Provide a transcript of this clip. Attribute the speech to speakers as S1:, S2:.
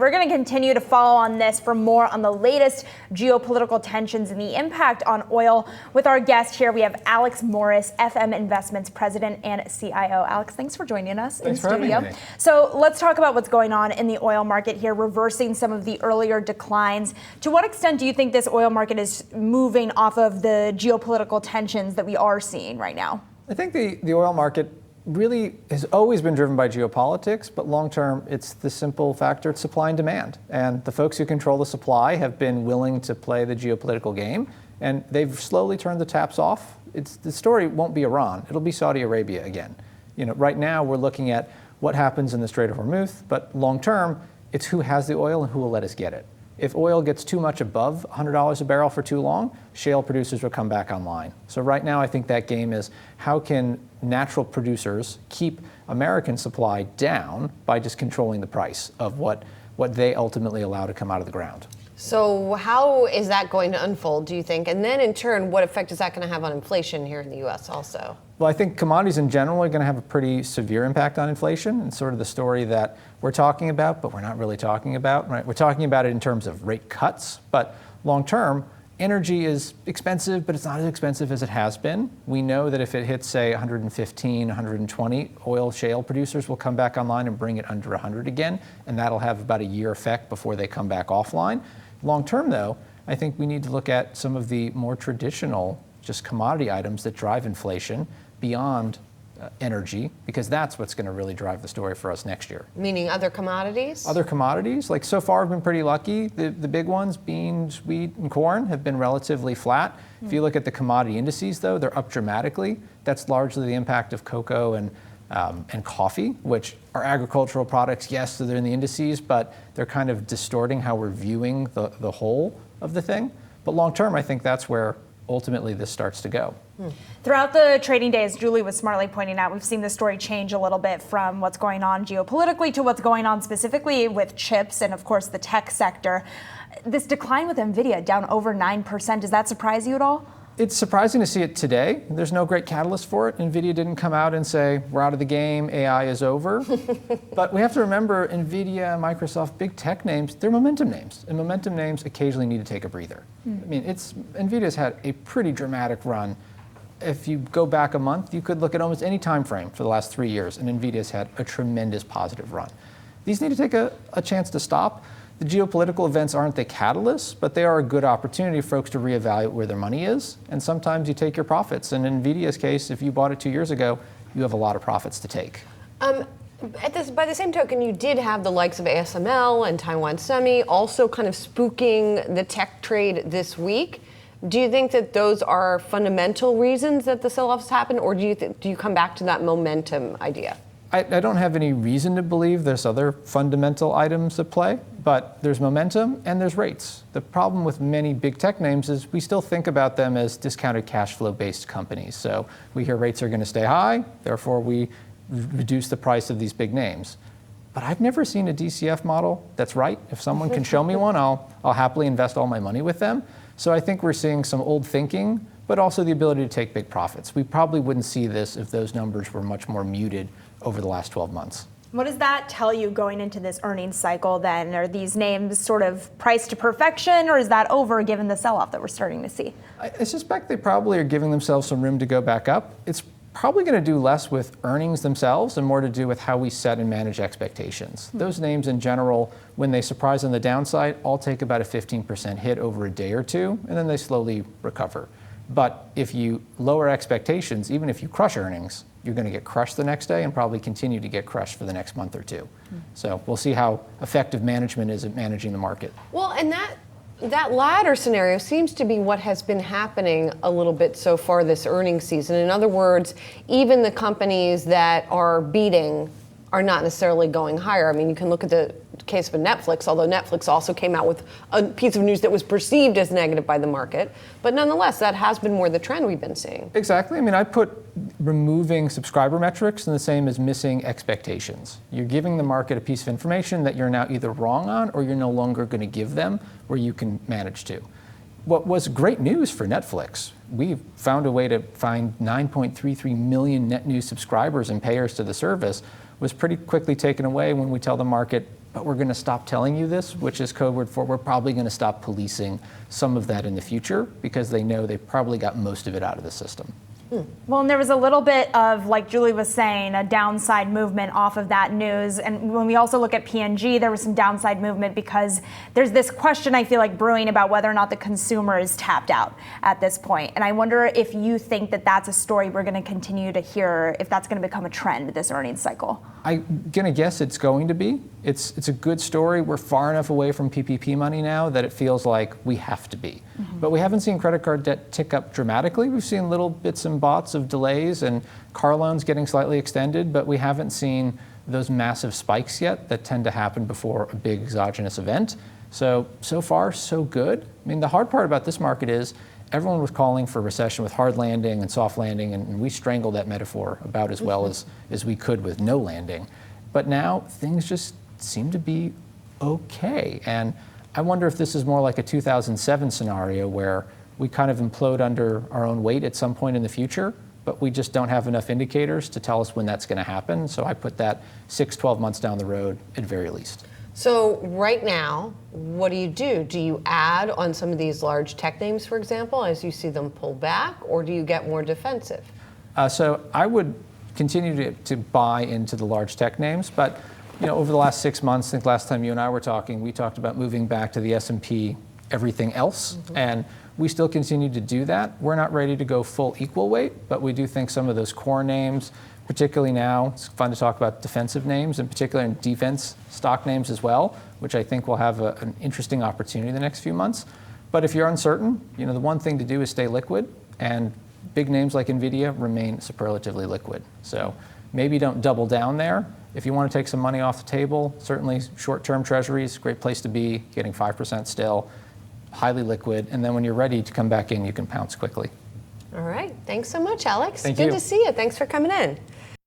S1: We're going to continue to follow on this for more on the latest geopolitical tensions and the impact on oil with our guest here. We have Alex Morris, FM Investments President and CIO. Alex, thanks for joining us in studio. So let's talk about what's going on in the oil market here, reversing some of the earlier declines. To what extent do you think this oil market is moving off of the geopolitical tensions that we are seeing right now?
S2: I think the oil market really has always been driven by geopolitics, but long term, it's the simple factor, it's supply and demand. And the folks who control the supply have been willing to play the geopolitical game, and they've slowly turned the taps off. The story won't be Iran, it'll be Saudi Arabia again. Right now we're looking at what happens in the Strait of Hormuz, but long term, it's who has the oil and who will let us get it. If oil gets too much above $100 a barrel for too long, shale producers will come back online. So right now I think that game is how can natural producers keep American supply down by just controlling the price of what they ultimately allow to come out of the ground.
S3: So how is that going to unfold, do you think? And then in turn, what effect is that going to have on inflation here in the U.S. also?
S2: Well, I think commodities in general are going to have a pretty severe impact on inflation. It's sort of the story that we're talking about, but we're not really talking about, right? We're talking about it in terms of rate cuts, but long term, energy is expensive, but it's not as expensive as it has been. We know that if it hits, say, 115, 120, oil shale producers will come back online and bring it under 100 again, and that'll have about a year effect before they come back offline. Long term, though, I think we need to look at some of the more traditional just commodity items that drive inflation beyond energy, because that's what's going to really drive the story for us next year.
S3: Meaning other commodities?
S2: Other commodities, like so far we've been pretty lucky. The big ones, beans, wheat, and corn, have been relatively flat. If you look at the commodity indices, though, they're up dramatically. That's largely the impact of cocoa and coffee, which are agricultural products. Yes, so they're in the indices, but they're kind of distorting how we're viewing the whole of the thing. But long term, I think that's where ultimately this starts to go.
S1: Throughout the trading days, Julie was smartly pointing out, we've seen the story change a little bit from what's going on geopolitically to what's going on specifically with chips and, of course, the tech sector. This decline with Nvidia down over 9%, does that surprise you at all?
S2: It's surprising to see it today. There's no great catalyst for it. Nvidia didn't come out and say, we're out of the game, AI is over. But we have to remember, Nvidia, Microsoft, big tech names, they're momentum names. And momentum names occasionally need to take a breather. I mean, Nvidia's had a pretty dramatic run. If you go back a month, you could look at almost any time frame for the last 3 years, and Nvidia's had a tremendous positive run. These need to take a chance to stop. The geopolitical events aren't the catalyst, but they are a good opportunity for folks to reevaluate where their money is. And sometimes you take your profits. And in Nvidia's case, if you bought it 2 years ago, you have a lot of profits to take.
S3: By the same token, you did have the likes of ASML and Taiwan Semi also kind of spooking the tech trade this week. Do you think that those are fundamental reasons that the sell-offs happen, or do you come back to that momentum idea?
S2: I don't have any reason to believe there's other fundamental items at play, but there's momentum and there's rates. The problem with many big tech names is we still think about them as discounted cash flow based companies. So we hear rates are going to stay high, therefore we reduce the price of these big names. But I've never seen a DCF model that's right. If someone can show me one, I'll happily invest all my money with them. So I think we're seeing some old thinking, but also the ability to take big profits. We probably wouldn't see this if those numbers were much more muted over the last 12 months.
S1: What does that tell you going into this earnings cycle then? Are these names sort of priced to perfection, or is that over given the sell-off that we're starting to see?
S2: I suspect they probably are giving themselves some room to go back up. It's probably going to do less with earnings themselves and more to do with how we set and manage expectations. Those names in general, when they surprise on the downside, all take about a 15% hit over a day or two, and then they slowly recover. But if you lower expectations, even if you crush earnings, you're going to get crushed the next day and probably continue to get crushed for the next month or two. So we'll see how effective management is at managing the market.
S3: Well, and that latter scenario seems to be what has been happening a little bit so far this earnings season. In other words, even the companies that are beating are not necessarily going higher. I mean, you can look at the case of Netflix, although Netflix also came out with a piece of news that was perceived as negative by the market. But nonetheless, that has been more the trend we've been seeing.
S2: Exactly. I mean, I put removing subscriber metrics in the same as missing expectations. You're giving the market a piece of information that you're now either wrong on or you're no longer going to give them where you can manage to. What was great news for Netflix, we found a way to find 9.33 million net new subscribers and payers to the service, was pretty quickly taken away when we tell the market but we're going to stop telling you this, which is code word for we're probably going to stop policing some of that in the future because they know they probably got most of it out of the system.
S1: Well, and there was a little bit of, like Julie was saying, a downside movement off of that news. And when we also look at P&G, there was some downside movement because there's this question I feel like brewing about whether or not the consumer is tapped out at this point. And I wonder if you think that that's a story we're going to continue to hear, if that's going to become a trend this earnings cycle.
S2: I'm going to guess it's going to be. It's a good story. We're far enough away from PPP money now that it feels like we have to be. But we haven't seen credit card debt tick up dramatically. We've seen little bits and bots of delays and car loans getting slightly extended, but we haven't seen those massive spikes yet that tend to happen before a big exogenous event. So far, so good. I mean, the hard part about this market is everyone was calling for recession with hard landing and soft landing, and we strangled that metaphor about as well as we could with no landing. But now things just seem to be okay. And I wonder if this is more like a 2007 scenario where we kind of implode under our own weight at some point in the future, but we just don't have enough indicators to tell us when that's going to happen. So I put that 6-12 months down the road at very least.
S3: So right now, what do? Do you add on some of these large tech names, for example, as you see them pull back, or do you get more defensive?
S2: So I would continue to buy into the large tech names, but over the last 6 months, I think last time you and I were talking, we talked about moving back to the S&P everything else, and we still continue to do that. We're not ready to go full equal weight, but we do think some of those core names, particularly now, it's fun to talk about defensive names, in particular in defense stock names as well, which I think will have an interesting opportunity in the next few months. But if you're uncertain, the one thing to do is stay liquid, and big names like Nvidia remain superlatively liquid. So maybe don't double down there. If you want to take some money off the table, certainly short-term treasuries, great place to be, getting 5% still, highly liquid, and then when you're ready to come back in, you can pounce quickly.
S3: All right. Thanks so much, Alex.
S2: Thank
S3: Good
S2: you.
S3: to see you. Thanks for coming in.